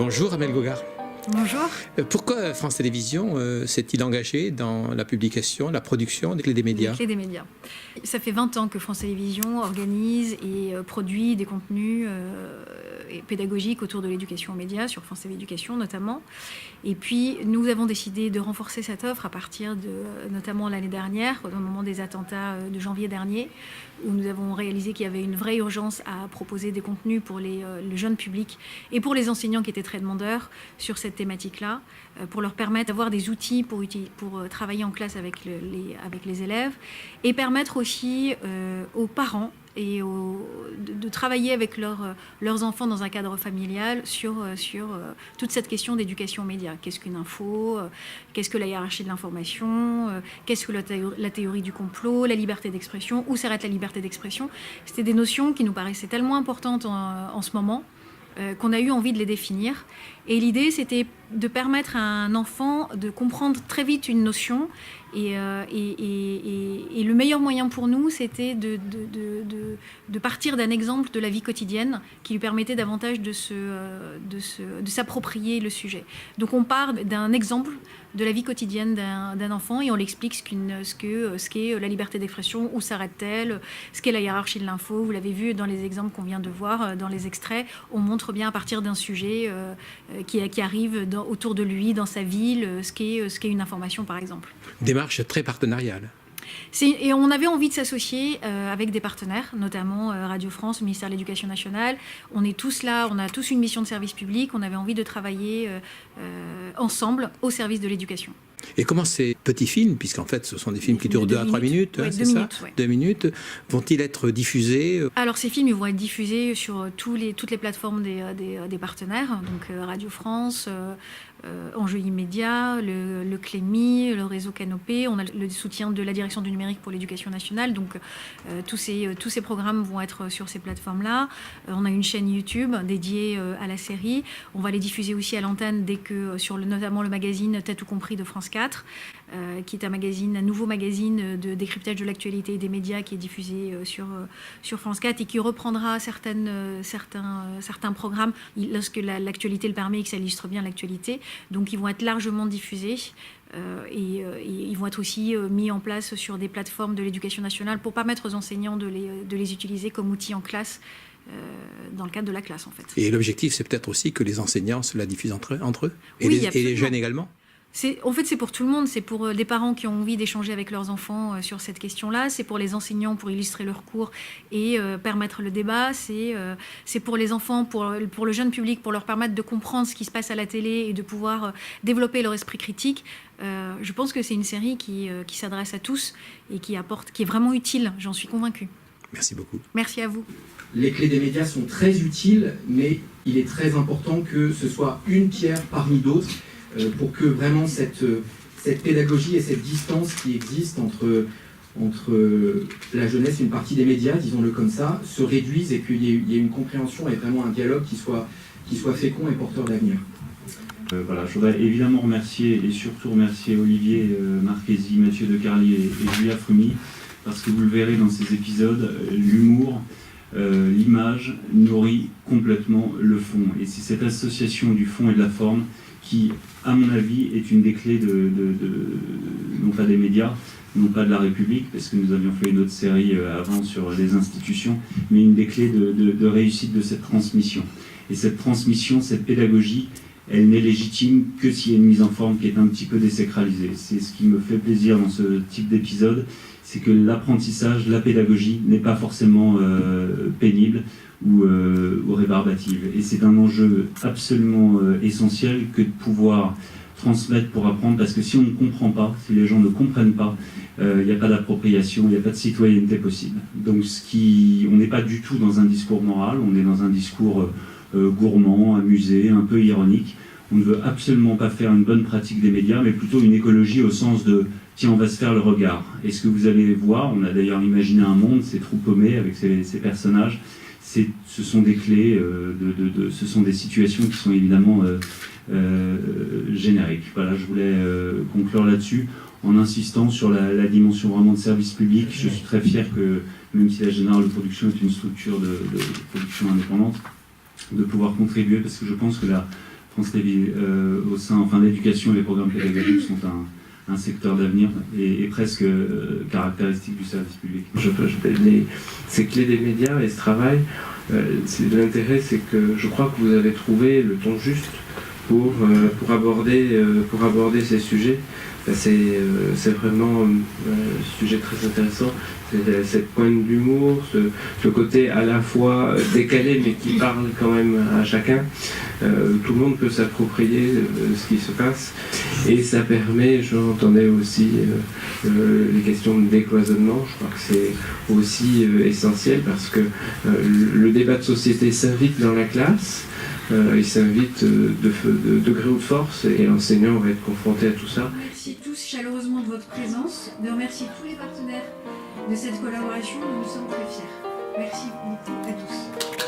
Bonjour Amel Gogart. Bonjour. Pourquoi France Télévisions s'est-il engagé dans la publication, la production des clés des médias ? Les clés des médias. Ça fait 20 ans que France Télévisions organise et produit des contenus pédagogiques autour de l'éducation aux médias, sur France TV Éducation notamment. Et puis nous avons décidé de renforcer cette offre à partir de, notamment l'année dernière, au moment des attentats de janvier dernier, où nous avons réalisé qu'il y avait une vraie urgence à proposer des contenus pour le jeune public et pour les enseignants qui étaient très demandeurs sur cette thématique-là, pour leur permettre d'avoir des outils pour travailler en classe avec les élèves et permettre aussi aux parents et de travailler avec leurs enfants dans un cadre familial sur toute cette question d'éducation aux médias. Qu'est-ce qu'une info ? Qu'est-ce que la hiérarchie de l'information ? Qu'est-ce que la théorie du complot ? La liberté d'expression ? Où s'arrête la liberté d'expression ? C'était des notions qui nous paraissaient tellement importantes en ce moment qu'on a eu envie de les définir. Et l'idée, c'était de permettre à un enfant de comprendre très vite une notion. Et le meilleur moyen pour nous, c'était de partir d'un exemple de la vie quotidienne qui lui permettait davantage de s'approprier le sujet. Donc on part d'un exemple de la vie quotidienne d'un enfant et on l'explique ce qu'est la liberté d'expression, où s'arrête-t-elle, ce qu'est la hiérarchie de l'info. Vous l'avez vu dans les exemples qu'on vient de voir, dans les extraits, on montre bien à partir d'un sujet qui arrive autour de lui, dans sa ville, ce qu'est une information par exemple. Démarche très partenariale. Et on avait envie de s'associer avec des partenaires, notamment Radio France, le ministère de l'Éducation nationale. On est tous là, on a tous une mission de service public. On avait envie de travailler ensemble au service de l'éducation. Et comment ces petits films, puisqu'en fait ce sont des films qui durent 2 à 3 minutes, ouais, c'est ça, 2 minutes, vont-ils être diffusés ? Alors ces films ils vont être diffusés sur toutes les plateformes des partenaires, donc Radio France, Enjeux immédiats, le Clémy, le réseau Canopé. On a le soutien de la direction du numérique pour l'éducation nationale, donc tous ces programmes vont être sur ces plateformes-là. On a une chaîne YouTube dédiée à la série. On va les diffuser aussi à l'antenne dès que sur notamment le magazine T'as tout compris de France 4, qui est un nouveau magazine de décryptage de l'actualité et des médias qui est diffusé sur France 4 et qui reprendra certains programmes lorsque l'actualité le permet et que ça illustre bien l'actualité. Donc ils vont être largement diffusés et ils vont être aussi mis en place sur des plateformes de l'éducation nationale pour permettre aux enseignants de les utiliser comme outil en classe. Dans le cadre de la classe en fait. Et l'objectif c'est peut-être aussi que les enseignants se la diffusent entre eux et, oui, et les jeunes également. En fait, c'est pour tout le monde. C'est pour les parents qui ont envie d'échanger avec leurs enfants sur cette question-là. C'est pour les enseignants pour illustrer leurs cours et permettre le débat. C'est pour les enfants, pour le jeune public, pour leur permettre de comprendre ce qui se passe à la télé et de pouvoir développer leur esprit critique. Je pense que c'est une série qui s'adresse à tous et qui est vraiment utile. J'en suis convaincue. Merci beaucoup. Merci à vous. Les clés des médias sont très utiles, mais il est très important que ce soit une pierre parmi d'autres pour que vraiment cette pédagogie et cette distance qui existe entre la jeunesse et une partie des médias, disons-le comme ça, se réduise et qu'il y ait une compréhension et vraiment un dialogue qui soit fécond et porteur d'avenir. Voilà, je voudrais évidemment remercier et surtout remercier Olivier Marchesi, Mathieu Decarlier et Julia Frumi, parce que vous le verrez dans ces épisodes, l'humour, l'image nourrit complètement le fond. Et c'est cette association du fond et de la forme qui, à mon avis, est une des clés non pas des médias, non pas de la République, parce que nous avions fait une autre série avant sur les institutions, mais une des clés de réussite de cette transmission. Et cette transmission, cette pédagogie, elle n'est légitime que s'il y a une mise en forme qui est un petit peu désacralisée. C'est ce qui me fait plaisir dans ce type d'épisode, c'est que l'apprentissage, la pédagogie n'est pas forcément pénible ou rébarbative. Et c'est un enjeu absolument essentiel que de pouvoir transmettre pour apprendre, parce que si on ne comprend pas, si les gens ne comprennent pas, il n'y a pas d'appropriation, il n'y a pas de citoyenneté possible. Donc on n'est pas du tout dans un discours moral, on est dans un discours gourmand, amusé, un peu ironique. On ne veut absolument pas faire une bonne pratique des médias, mais plutôt une écologie au sens de « tiens, on va se faire le regard ». Et ce que vous allez voir, on a d'ailleurs imaginé un monde, c'est trop paumé avec ces personnages, ce sont des clés, ce sont des situations qui sont évidemment génériques. Voilà, je voulais conclure là-dessus en insistant sur la dimension vraiment de service public. Je suis très fier que, même si la Générale de Production est une structure de production indépendante, de pouvoir contribuer, parce que je pense que France Télé au sein, enfin l'éducation et les programmes pédagogiques sont un secteur d'avenir et presque caractéristique du service public. Ces clés des médias et ce travail, l'intérêt c'est que je crois que vous avez trouvé le ton juste pour aborder ces sujets. C'est vraiment un sujet très intéressant. C'est cette pointe d'humour, ce côté à la fois décalé mais qui parle quand même à chacun. Tout le monde peut s'approprier ce qui se passe et ça permet, j'entendais aussi les questions de décloisonnement, je crois que c'est aussi essentiel parce que le débat de société s'invite dans la classe. Il s'invite de gré ou de force et l'enseignant va être confronté à tout ça. Je remercie tous chaleureusement de votre présence, de remercier tous les partenaires de cette collaboration dont nous sommes très fiers. Merci beaucoup à tous.